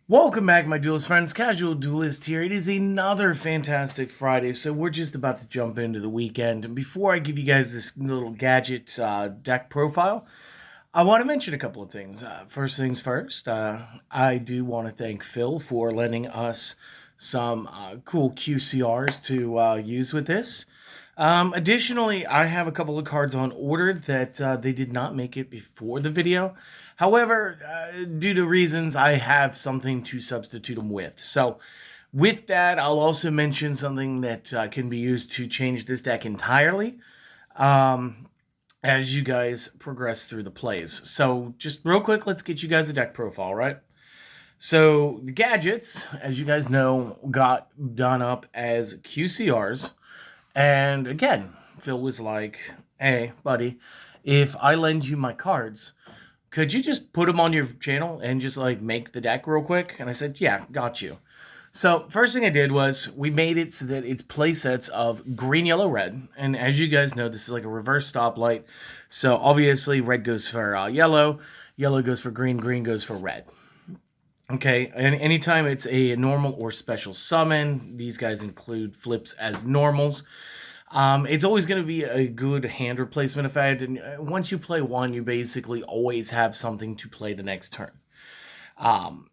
Welcome back, my duelist friends. Casual Duelist here. It is another fantastic Friday, so we're just about to jump into the weekend. And before I give you guys this little gadget deck profile, I want to mention a couple of things. First things first, I do want to thank Phil for lending us some cool QCRs to use with this. Additionally, I have a couple of cards on order that they did not make it before the video. However, due to reasons, I have something to substitute them with. So, with that, I'll also mention something that can be used to change this deck entirely um, as you guys progress through the plays. So, just real quick, let's get you guys a deck profile, right? So, the gadgets, as you guys know, got done up as QCRs. And again, Phil was like, hey, buddy, if I lend you my cards, could you just put them on your channel and just like make the deck real quick? And I said, yeah, got you. So first thing I did was we made it so that it's play sets of green, yellow, red. And as you guys know, this is like a reverse stoplight. So obviously red goes for yellow, yellow goes for green, green goes for red. Okay, and anytime it's a normal or special summon, these guys include flips as normals. It's always going to be a good hand replacement effect, and once you play one, you basically always have something to play the next turn. Um,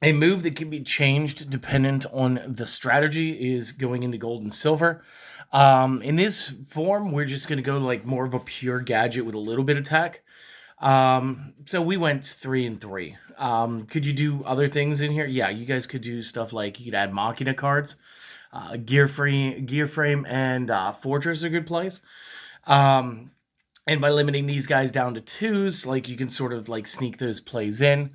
a move that can be changed dependent on the strategy is going into gold and silver. In this form, we're just going to go like more of a pure gadget with a little bit of tech. So we went 3 and 3. Could you do other things in here? Yeah, you guys could do stuff like you could add Machina cards. Gear frame, and Fortress are good plays. Um, and by limiting these guys down to twos, like you can sort of like sneak those plays in.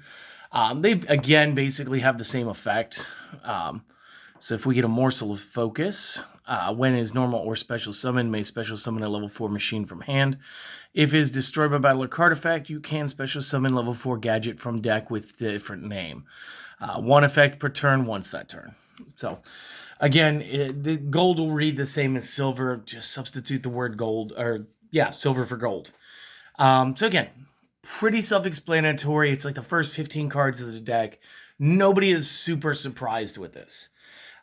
They again basically have the same effect. So if we get a morsel of focus, when is normal or special summon, may special summon a level 4 machine from hand. If is destroyed by battle or card effect, you can special summon level 4 gadget from deck with different name. One effect per turn once that turn. So again, the gold will read the same as silver. Just substitute the word gold, or yeah, silver for gold. So again, pretty self-explanatory. It's like the first 15 cards of the deck. Nobody is super surprised with this.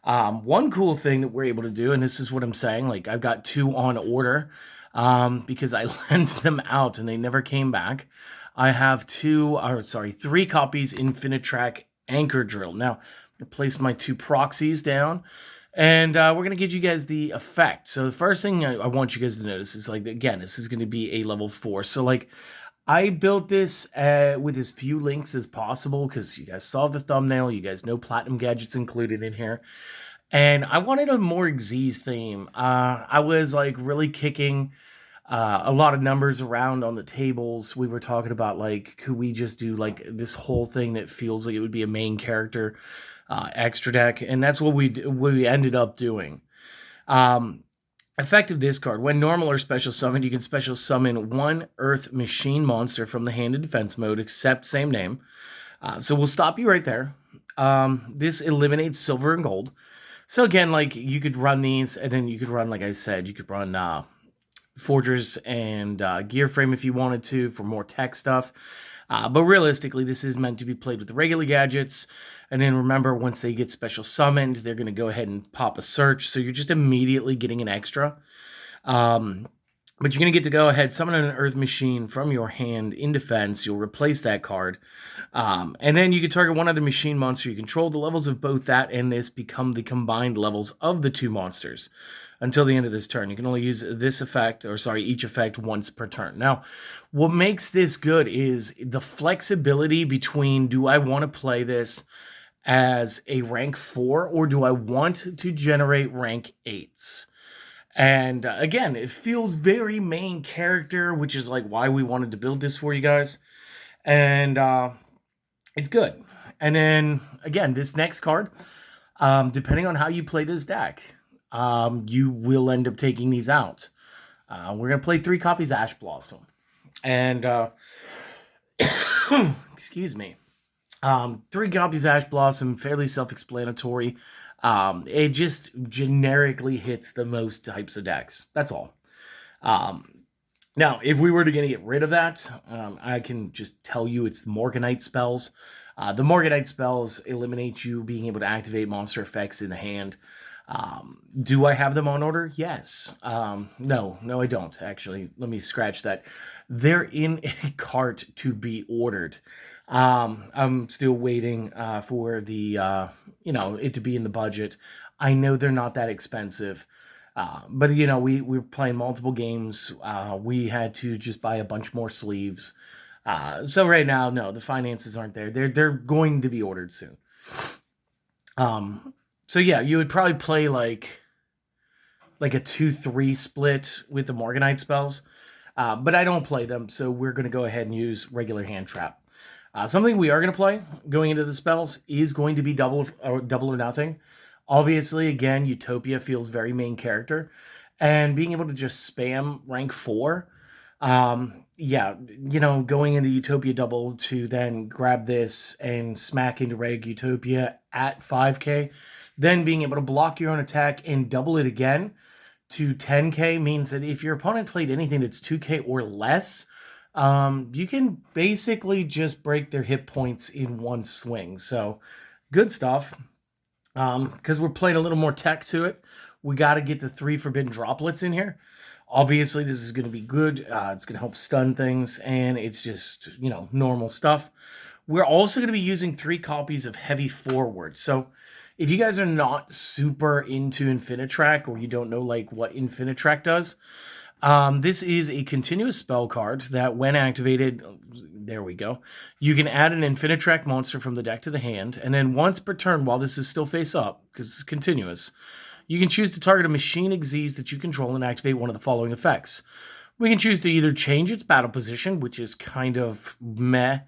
One cool thing that we're able to do, and this is what I'm saying, like I've got 2 on order because I lent them out and they never came back. I have 3 copies Infinitrack Anchor Drill. Now, I place my 2 proxies down, and we're going to give you guys the effect. So the first thing I want you guys to notice is, like, again, this is going to be a level 4. So, like, I built this with as few links as possible because you guys saw the thumbnail. You guys know Platinum Gadget's included in here. And I wanted a more Xyz theme. I was, like, really kicking a lot of numbers around on the tables. We were talking about, like, could we just do, like, this whole thing that feels like it would be a main character extra deck? And that's what we ended up doing. Effect of this card. When normal or special summoned, you can special summon 1 Earth Machine monster from the hand in defense mode, except same name. So we'll stop you right there. This eliminates silver and gold. So again, like, you could run these, and then you could run, like I said, you could run Fortress and Gear Frame if you wanted to for more tech stuff. But realistically, this is meant to be played with the regular gadgets. And then remember, once they get special summoned, they're going to go ahead and pop a search. So you're just immediately getting an extra. But you're going to get to go ahead, summon an Earth Machine from your hand in defense. You'll replace that card. And then you can target one other machine monster you control. The levels of both that and this become the combined levels of the 2 monsters until the end of this turn. You can only use this effect, each effect once per turn. Now, what makes this good is the flexibility between, do I want to play this as a rank 4 or do I want to generate rank 8s? And again, it feels very main character, which is like why we wanted to build this for you guys. And it's good. And then again, this next card, depending on how you play this deck, you will end up taking these out. We're going to play 3 copies Ash Blossom. And, excuse me. 3 copies Ash Blossom, fairly self-explanatory. It just generically hits the most types of decks. That's all. Now, if we were to get rid of that, I can just tell you it's Morganite spells. The Morganite spells eliminate you being able to activate monster effects in the hand. Do I have them on order? Yes. No, I don't, actually. Let me scratch that. They're in a cart to be ordered. I'm still waiting for the, it to be in the budget. I know they're not that expensive. But, we're playing multiple games. We had to just buy a bunch more sleeves. So right now, no, the finances aren't there. They're going to be ordered soon. So yeah, you would probably play like a 2-3 split with the Morganite spells. But I don't play them, so we're going to go ahead and use regular hand trap. Something we are going to play going into the spells is going to be double or nothing. Obviously, again, Utopia feels very main character. And being able to just spam rank 4, yeah, going into Utopia double to then grab this and smack into Reg Utopia at 5k, then being able to block your own attack and double it again to 10k means that if your opponent played anything that's 2k or less, you can basically just break their hit points in one swing. So good stuff. Because we're playing a little more tech to it, we got to get the 3 forbidden droplets in here. Obviously, this is going to be good. It's going to help stun things, and it's just, normal stuff. We're also going to be using 3 copies of Heavy Forward. So if you guys are not super into Infinitrack, or you don't know what Infinitrack does, this is a continuous spell card that when activated, there we go, you can add an Infinitrack monster from the deck to the hand, and then once per turn, while this is still face up, because it's continuous, you can choose to target a machine Xyz that you control and activate one of the following effects. We can choose to either change its battle position, which is kind of meh,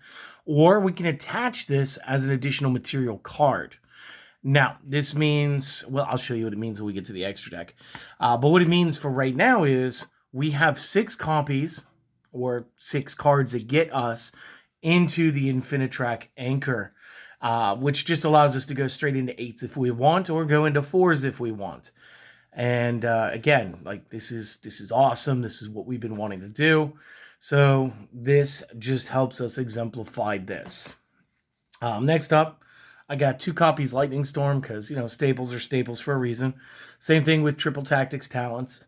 or we can attach this as an additional material card. Now, this means, well, I'll show you what it means when we get to the extra deck. But what it means for right now is we have 6 copies, or 6 cards that get us into the Infinitrack Anchor, which just allows us to go straight into 8s if we want, or go into 4s if we want. And again, this is awesome. This is what we've been wanting to do. So this just helps us exemplify this. Next up, I got 2 copies Lightning Storm because, staples are staples for a reason. Same thing with Triple Tactics Talents.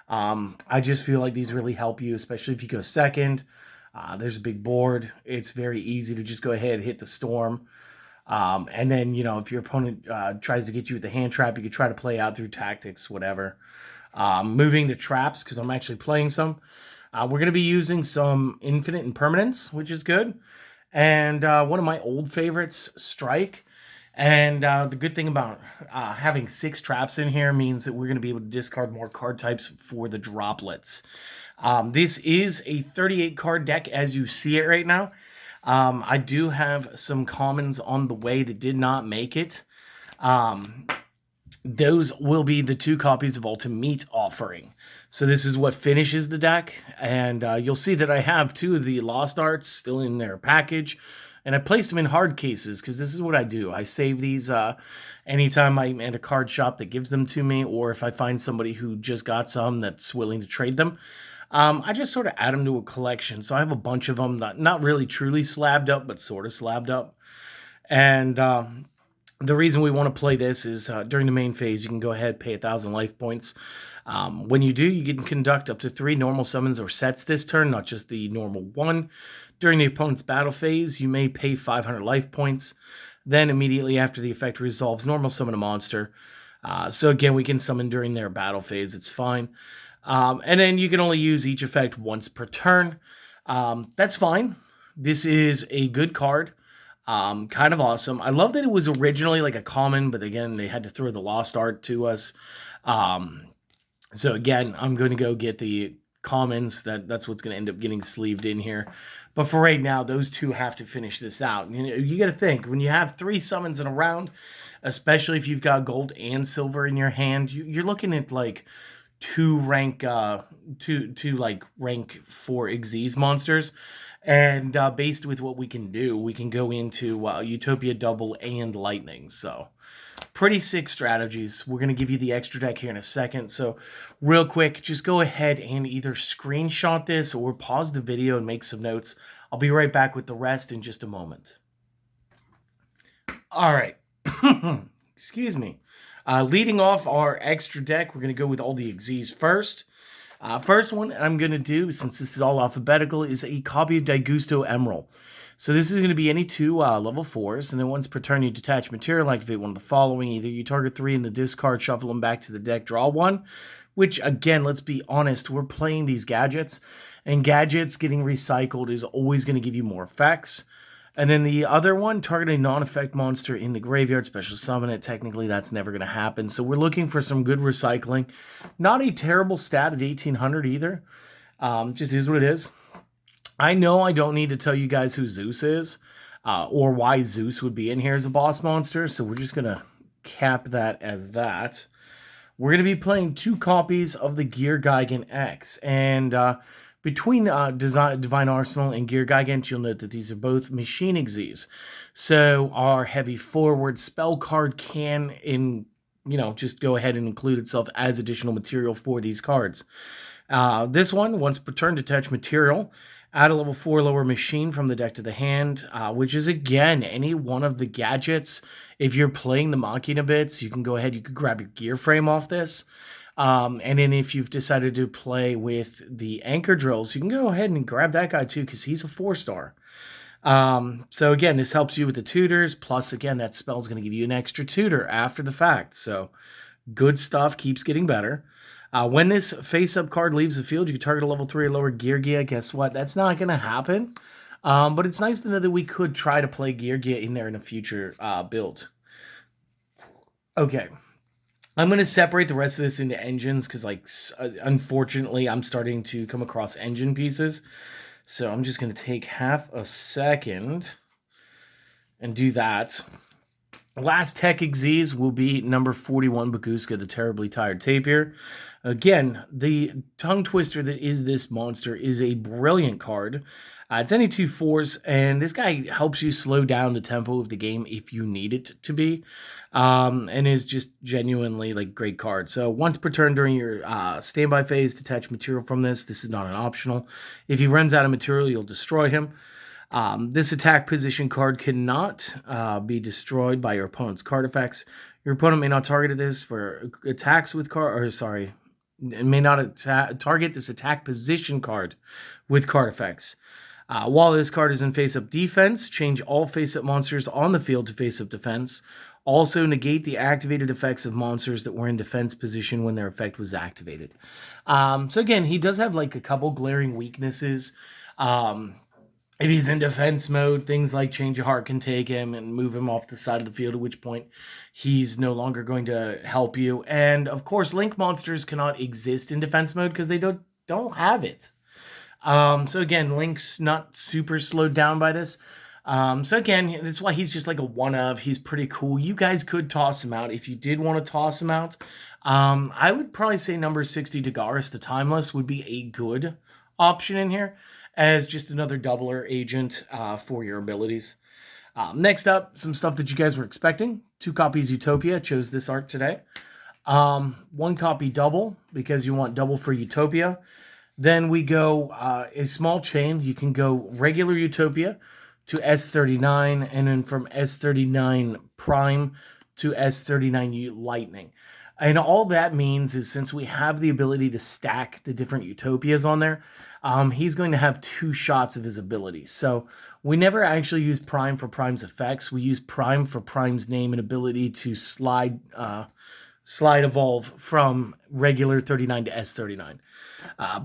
I just feel like these really help you, especially if you go second. There's a big board. It's very easy to just go ahead and hit the storm. And then, if your opponent tries to get you with the hand trap, you could try to play out through tactics, whatever. Moving to traps, because I'm actually playing some. We're going to be using some Infinite Impermanence, which is good. And one of my old favorites, Strike. And the good thing about having 6 traps in here means that we're going to be able to discard more card types for the droplets. This is a 38 card deck as you see it right now. I do have some commons on the way that did not make it. Those will be the 2 copies of Ultimate Offering. So this is what finishes the deck. And you'll see that I have 2 of the Lost Arts still in their package. And I placed them in hard cases because this is what I do. I save these anytime I'm at a card shop that gives them to me, or if I find somebody who just got some that's willing to trade them. I just sort of add them to a collection. So I have a bunch of them, not really truly slabbed up, but sort of slabbed up. And the reason we want to play this is during the main phase, you can go ahead, pay 1,000 life points. When you do, you can conduct up to 3 normal summons or sets this turn, not just the normal one. During the opponent's battle phase, you may pay 500 life points. Then immediately after the effect resolves, normal summon a monster. So again, we can summon during their battle phase. It's fine. And then you can only use each effect once per turn. That's fine. This is a good card. Kind of awesome. I love that it was originally like a common, but again, they had to throw the Lost Art to us. So again, I'm going to go get the commons. That's what's going to end up getting sleeved in here. But for right now, those 2 have to finish this out. You got to think, when you have 3 summons in a round, especially if you've got gold and silver in your hand, you're looking at like 2 rank 4 Xyz monsters. And based with what we can do, we can go into Utopia Double and Lightning. So pretty sick strategies. We're going to give you the extra deck here in a second. So real quick, just go ahead and either screenshot this or pause the video and make some notes. I'll be right back with the rest in just a moment. All right. Excuse me. Leading off our extra deck, we're going to go with all the Xyz first. First one I'm going to do, since this is all alphabetical, is a copy of Daigusto Emerald. So this is going to be any two level 4s, and then once per turn you detach material, activate one of the following. Either you target 3 in the discard, shuffle them back to the deck, draw 1, which, again, let's be honest, we're playing these gadgets, and gadgets getting recycled is always going to give you more effects. And then the other one, target a non-effect monster in the graveyard, special summon it. Technically, that's never going to happen. So we're looking for some good recycling. Not a terrible stat at 1800 either. Just is what it is. I know I don't need to tell you guys who Zeus is, or why Zeus would be in here as a boss monster. So we're just going to cap that as that. We're going to be playing 2 copies of the Gear Gigan X. And between Divine Arsenal and Gear Gigant, you'll note that these are both machine Xyz. So our heavy forward spell card can, just go ahead and include itself as additional material for these cards. This one, once per turn, detach material. Add a level 4 lower machine from the deck to the hand, which is, again, any one of the gadgets. If you're playing the Machina bits, you can go ahead, you could grab your gear frame off this. And then if you've decided to play with the anchor drills, you can go ahead and grab that guy too, because he's a 4-star. So again, this helps you with the tutors. Plus, again, that spell is going to give you an extra tutor after the fact. So good stuff, keeps getting better. When this face-up card leaves the field, you can target a level 3 or lower Gear Gia. Guess what? That's not going to happen. But it's nice to know that we could try to play Gear Gia in there in a future build. Okay. I'm going to separate the rest of this into engines because, unfortunately, I'm starting to come across engine pieces. So I'm just going to take half a second and do that. Last tech Xyz will be number 41, Baguska, the Terribly Tired Tapir. Again, the tongue twister that is this monster is a brilliant card. It's any 2 4s, and this guy helps you slow down the tempo of the game if you need it to be, and is just genuinely great card. So once per turn during your standby phase, detach material from this. This is not an optional. If he runs out of material, you'll destroy him. This attack position card cannot be destroyed by your opponent's card effects. Your opponent may not target this for attacks with may not target this attack position card with card effects. While this card is in face-up defense, change all face-up monsters on the field to face-up defense. Also, negate the activated effects of monsters that were in defense position when their effect was activated. So again, he does have a couple glaring weaknesses. If he's in defense mode, things like Change of Heart can take him and move him off the side of the field, at which point he's no longer going to help you. And, of course, Link monsters cannot exist in defense mode because they don't have it. So, again, Link's not super slowed down by this. So, again, that's why he's just a one-of. He's pretty cool. You guys could toss him out if you did want to toss him out. I would probably say number 60, Dagaris the Timeless, would be a good option in here as just another doubler agent for your abilities. Next up, some stuff that you guys were expecting. 2 copies Utopia. Chose this art today. 1 copy double because you want double for Utopia. Then we go a small chain. You can go regular Utopia to S39, and then from S39 Prime to S39 Lightning. And all that means is since we have the ability to stack the different Utopias on there, he's going to have 2 shots of his abilities. So we never actually use Prime for Prime's effects. We use Prime for Prime's name and ability to slide evolve from regular 39 to S39.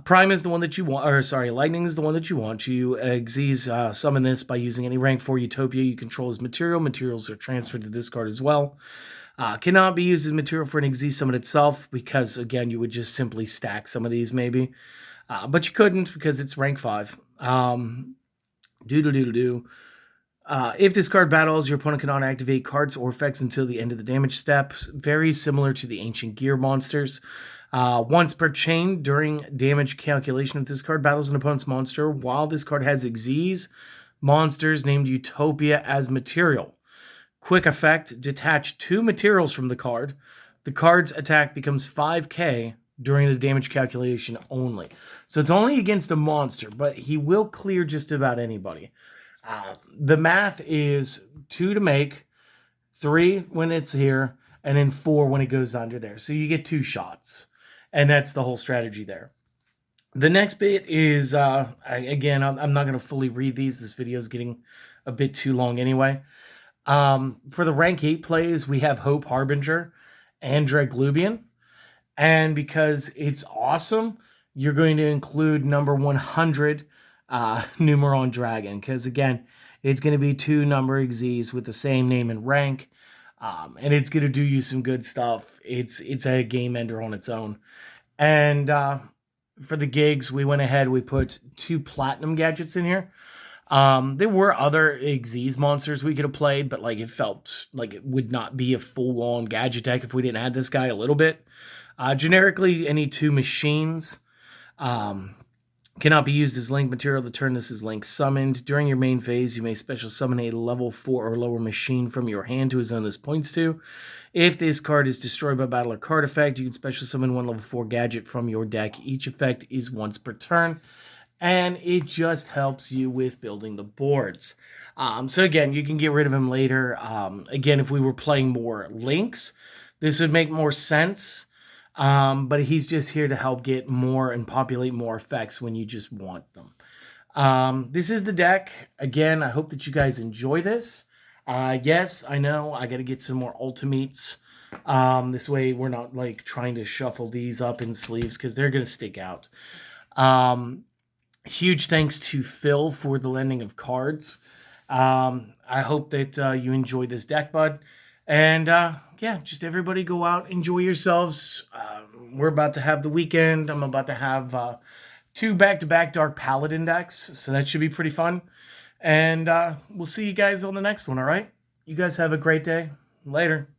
Prime is the one that you want, Lightning is the one that you want. You Xyz summon this by using any rank 4 Utopia you control as material. Materials are transferred to this card as well. Cannot be used as material for an Xyz summon itself because, again, you would just simply stack some of these maybe. But you couldn't because it's rank 5. If this card battles, your opponent cannot activate cards or effects until the end of the damage step. Very similar to the Ancient Gear monsters. Once per chain during damage calculation, if this card battles an opponent's monster, while this card has Xyz monsters named Utopia as material. Quick effect, detach 2 materials from the card. The card's attack becomes 5k during the damage calculation only. So it's only against a monster, but he will clear just about anybody. The math is 2 to make, 3 when it's here, and then 4 when it goes under there. So you get 2 shots. And that's the whole strategy there. The next bit is, again, I'm not going to fully read these. This video is getting a bit too long anyway. For the rank 8 plays, we have Hope Harbinger and Draglubian. And because it's awesome, you're going to include number 100 Numeron Dragon. Because again, it's going to be 2 number exes with the same name and rank. And it's going to do you some good stuff. It's a game ender on its own. And for the gigs, we went ahead, we put 2 platinum gadgets in here. There were other Xyz monsters we could have played, but like it felt like it would not be a full-on gadget deck if we didn't add this guy a little bit. Generically, any 2 machines cannot be used as link material. The turn this is link summoned. During your main phase, you may special summon a level 4 or lower machine from your hand to a zone this points to. If this card is destroyed by battle or card effect, you can special summon 1 level 4 gadget from your deck. Each effect is once per turn, and it just helps you with building the boards. So again, you can get rid of him later. Again, if we were playing more links, this would make more sense. But he's just here to help get more and populate more effects when you just want them. This is the deck. Again, I hope that you guys enjoy this. Yes, I know I got to get some more ultimates. This way we're not like trying to shuffle these up in sleeves because they're going to stick out. Huge thanks to Phil for the lending of cards. I hope that you enjoy this deck, bud. And yeah, just everybody go out, enjoy yourselves. We're about to have the weekend. I'm about to have 2 back-to-back Dark Paladin decks, so that should be pretty fun. And we'll see you guys on the next one, all right? You guys have a great day. Later.